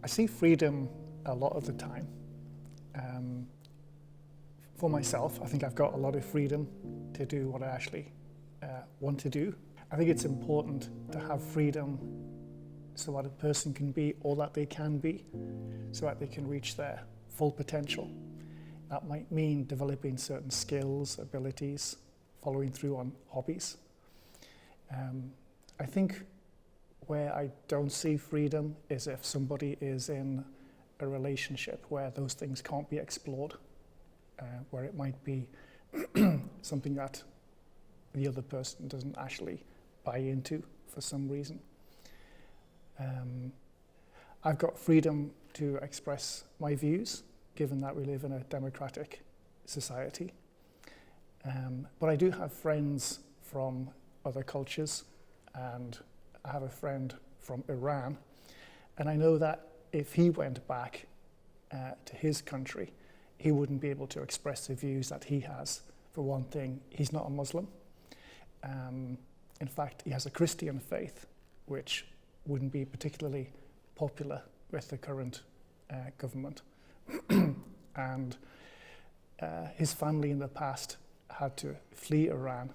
I see freedom a lot of the time. For myself, I think I've got a lot of freedom to do what I actually want to do. I think it's important to have freedom so that a person can be all that they can be, so that they can reach their full potential. That might mean developing certain skills, abilities, following through on hobbies. I think where I don't see freedom is if somebody is in a relationship where those things can't be explored, where it might be something that the other person doesn't actually buy into for some reason. I've got freedom to express my views, given that we live in a democratic society. But I do have friends from other cultures, and I have a friend from Iran, and I know that if he went back to his country, he wouldn't be able to express the views that he has. For one thing, he's not a Muslim. In fact, he has a Christian faith, which wouldn't be particularly popular with the current government. And his family in the past had to flee Iran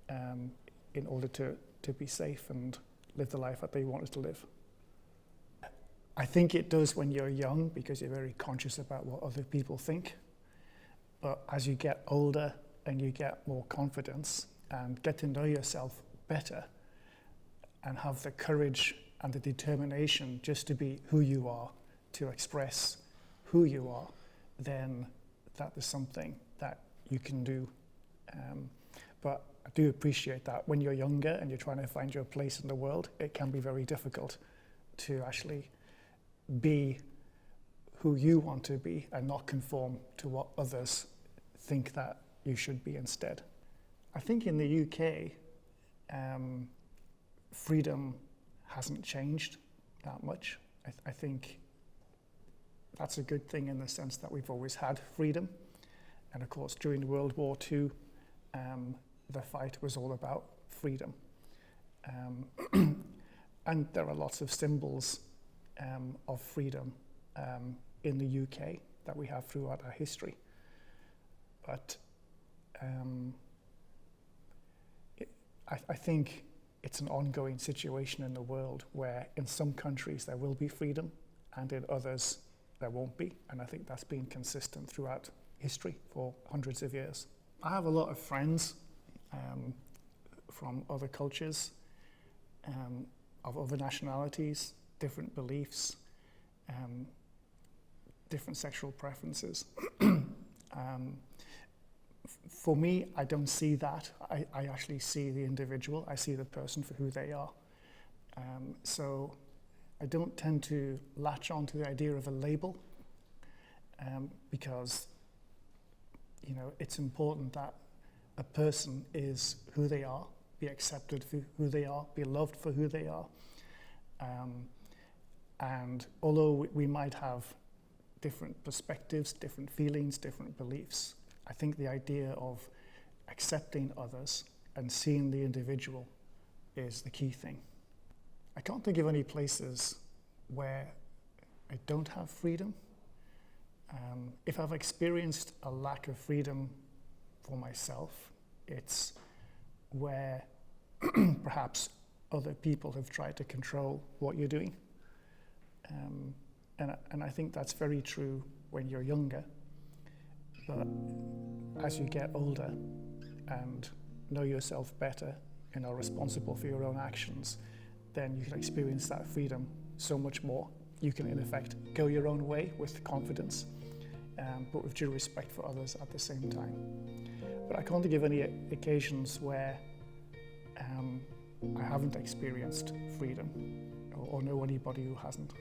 in order to be safe and live the life that they wanted to live. I think it does when you're young because you're very conscious about what other people think. But as you get older and you get more confidence and get to know yourself better and have the courage and the determination just to be who you are, to express who you are, then that is something that you can do. But I do appreciate that when you're younger and you're trying to find your place in the world, it can be very difficult to actually be who you want to be and not conform to what others think that you should be instead. I think in the UK, freedom hasn't changed that much. I think that's a good thing in the sense that we've always had freedom. And of course, during World War II, the fight was all about freedom. And there are lots of symbols of freedom in the UK that we have throughout our history. But I think it's an ongoing situation in the world where in some countries there will be freedom and in others there won't be. And I think that's been consistent throughout history for hundreds of years. I have a lot of friends from other cultures, of other nationalities, different beliefs, different sexual preferences. For me, I don't see that. I actually see the individual. I see the person for who they are. So I don't tend to latch on to the idea of a label because, you know, it's important that a person is who they are, be accepted for who they are, be loved for who they are. And although we might have different perspectives, different feelings, different beliefs, I think the idea of accepting others and seeing the individual is the key thing. I can't think of any places where I don't have freedom. If I've experienced a lack of freedom for myself, it's where perhaps other people have tried to control what you're doing. And I think that's very true when you're younger. But as you get older and know yourself better and are responsible for your own actions, then you can experience that freedom so much more. You can, in effect, go your own way with confidence, but with due respect for others at the same time. But I can't think of any occasions where I haven't experienced freedom or know anybody who hasn't.